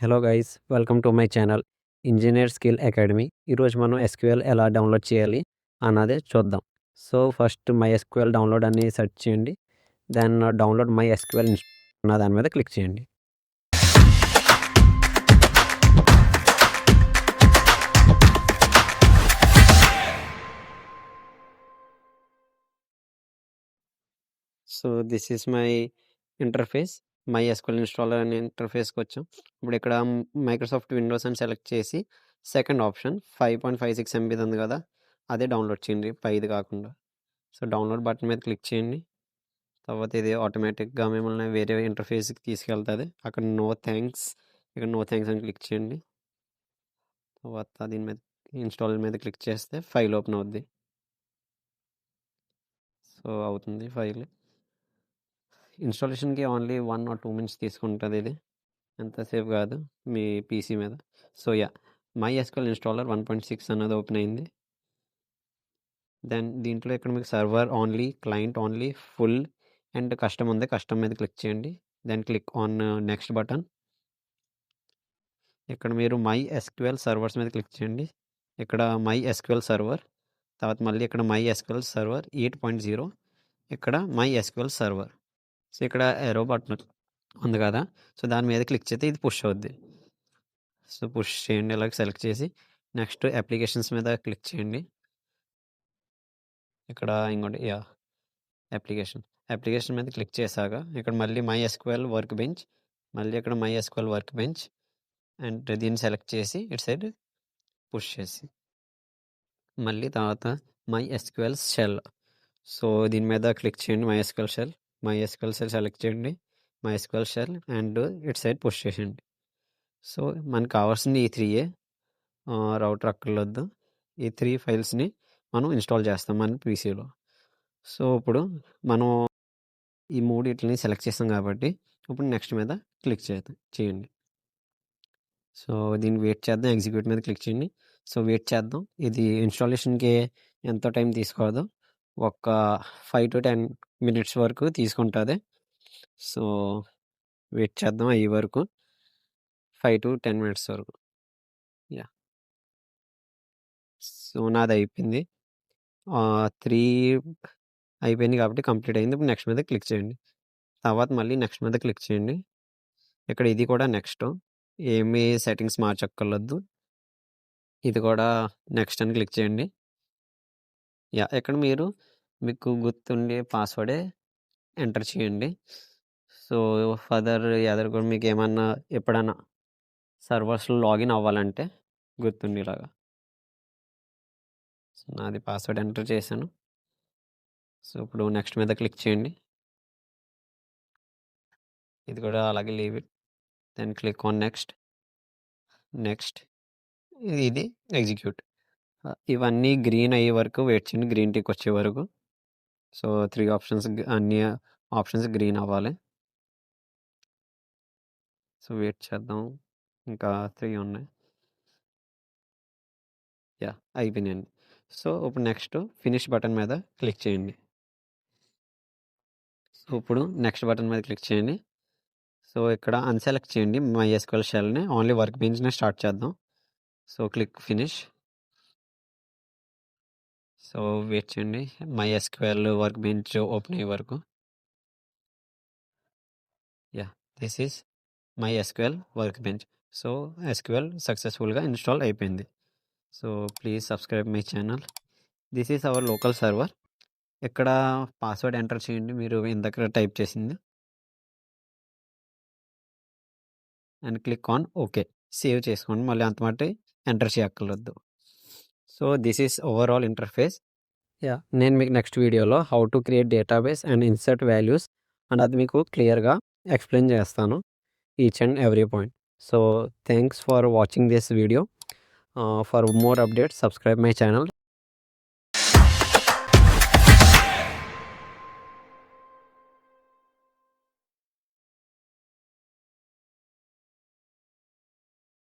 Hello guys, welcome to my channel engineer skill academy. ఈరోజు మనం SQL ఎలా download చేయాలి అన్నదే చూద్దాం. So first my SQL download అని సెర్చ్ చేయండి. దెన్ డౌన్లోడ్ మై ఎస్క్యూఎల్ అన్న దాని మీద క్లిక్ చేయండి. So this is my interface. My SQL installer అనే ఇంటర్ఫేస్కి వచ్చాం. ఇప్పుడు ఇక్కడ మైక్రోసాఫ్ట్ విండోస్ అని సెలెక్ట్ చేసి సెకండ్ ఆప్షన్ 5.56 MB ఉంది కదా, అదే డౌన్లోడ్ చేయండి, పైది కాకుండా. సో డౌన్లోడ్ బటన్ మీద క్లిక్ చేయండి. తర్వాత ఇది ఆటోమేటిక్గా మిమ్మల్ని వేరే ఇంటర్ఫేస్కి తీసుకెళ్తుంది. అక్కడ నో థ్యాంక్స్, ఇక్కడ నో థ్యాంక్స్ అని క్లిక్ చేయండి. తర్వాత దీని మీద ఇన్స్టాల్ మీద క్లిక్ చేస్తే ఫైల్ ఓపెన్ అవుద్ది. సో అవుతుంది ఫైల్. ఇన్స్టాలేషన్కి ఓన్లీ 1 or 2 minutes తీసుకుంటుంది. ఇది ఎంతసేపు కాదు మీ పీసీ మీద. సో మై ఎస్క్యూఎల్ ఇన్స్టాలర్ 1.6 అన్నది ఓపెన్ అయింది. దెన్ దీంట్లో ఇక్కడ మీకు server only, client only, full and custom ఉంది. కస్టమ్ మీద క్లిక్ చేయండి. Then click on next button. ఇక్కడ మీరు మై ఎస్క్యూఎల్ సర్వర్స్ మీద క్లిక్ చేయండి. ఇక్కడ మై ఎస్క్యూఎల్ సర్వర్, తర్వాత మళ్ళీ ఇక్కడ మై ఎస్క్యూఎల్ సర్వర్ 8.0, ఇక్కడ మై ఎస్క్యూఎల్ సర్వర్. సో ఇక్కడ ఎరో బటన్ ఉంది కదా, సో దాని మీద క్లిక్ చేస్తే ఇది పుష్ అవుద్ది. సో పుష్ చేయండి, ఇలాగ సెలెక్ట్ చేసి నెక్స్ట్ అప్లికేషన్స్ మీద క్లిక్ చేయండి. ఇక్కడ ఇంకోటి అప్లికేషన్ మీద క్లిక్ చేశాక ఇక్కడ మళ్ళీ మై ఎస్క్యూఎల్ వర్క్ బెంచ్, మళ్ళీ ఇక్కడ my SQL work bench and దీన్ని సెలెక్ట్ చేసి ఇటు సైడ్ పుష్ చేసి మళ్ళీ తర్వాత మై ఎస్క్యూఎల్ షెల్. సో దీని మీద క్లిక్ చేయండి. మై ఎస్క్యూఎల్ షెల్ సెలెక్ట్ చేయండి. మై ఎస్క్యూఎల్ షెల్ అండ్ ఇటు సైడ్ పుష్ చేయండి. సో మనకు కావాల్సింది ఈ 3 రౌటర్ అక్కర్లేదు. ఈ 3 ఫైల్స్ని మనం ఇన్స్టాల్ చేస్తాం మన పీసీలో. సో ఇప్పుడు మనం ఈ మూడిటిని సెలెక్ట్ చేస్తాం కాబట్టి ఇప్పుడు నెక్స్ట్ మీద క్లిక్ చేయండి. సో దీన్ని వెయిట్ చేద్దాం. ఎగ్జిక్యూట్ మీద క్లిక్ చేయండి. సో వెయిట్ చేద్దాం. ఇది ఇన్స్టాలేషన్కి ఎంత టైం తీసుకోదు, ఒక 5 to 10 minutes వరకు తీసుకుంటుంది. సో వెయిట్ చేద్దాం అయ్యే వరకు, 5 to 10 minutes వరకు. సో నాది అయిపోయింది. 3 అయిపోయింది కాబట్టి కంప్లీట్ అయింది. ఇప్పుడు నెక్స్ట్ మీద క్లిక్ చేయండి. తర్వాత మళ్ళీ నెక్స్ట్ మీద క్లిక్ చేయండి. ఇక్కడ ఇది కూడా నెక్స్ట్, ఏమీ సెట్టింగ్స్ మార్చక్కర్లేదు. ఇది కూడా నెక్స్ట్ అని క్లిక్ చేయండి. ఇక్కడ మీకు గుర్తుండే పాస్వర్డే ఎంటర్ చేయండి. సో ఫర్దర్ కూడా మీకు ఏమన్నా ఎప్పుడన్నా సర్వర్స్లో లాగిన్ అవ్వాలంటే గుర్తుండేలాగా. సో నాది పాస్వర్డ్ ఎంటర్ చేశాను. సో ఇప్పుడు నెక్స్ట్ మీద క్లిక్ చేయండి. ఇది కూడా అలాగే leave it. Then click on next ఇది ఎగ్జిక్యూట్. ఇవన్నీ గ్రీన్ అయ్యే వరకు వెయిట్ చేయండి, గ్రీన్ టిక్ వచ్చే వరకు. సో 3 ఆప్షన్స్, అన్ని ఆప్షన్స్ గ్రీన్ అవ్వాలి. సో వెయిట్ చేద్దాం, ఇంకా 3 ఉన్నాయి. అయిపోయినాయండి. సో ఇప్పుడు నెక్స్ట్ ఫినిష్ బటన్ మీద క్లిక్ చేయండి. సో ఇప్పుడు నెక్స్ట్ బటన్ మీద క్లిక్ చేయండి. సో ఇక్కడ అన్సెలెక్ట్ చేయండి మై ఎస్క్యూఎల్ షెల్ని, ఓన్లీ వర్క్ బెంచ్ని స్టార్ట్ చేద్దాం. So click finish. So wait చేయండి, MySQL workbench open అయ్యే వరకు. This is MySQL workbench. So SQL సక్సెస్ఫుల్గా ఇన్స్టాల్ అయిపోయింది. So please subscribe my channel. This is our local server. ఇక్కడ password enter చేయండి, మీరు ఇందాక type చేసింది, and click on okay. Save చేసుకోండి, మళ్ళీ అంత మట్టి ఎంటర్ చేయక్కర్లేదు. So this is overall interface. నేను మీకు నెక్స్ట్ వీడియోలో how to create database and insert values and అది మీకు క్లియర్గా ఎక్స్ప్లెయిన్ చేస్తాను, each and every point. So thanks for watching this video. For more updates subscribe my channel.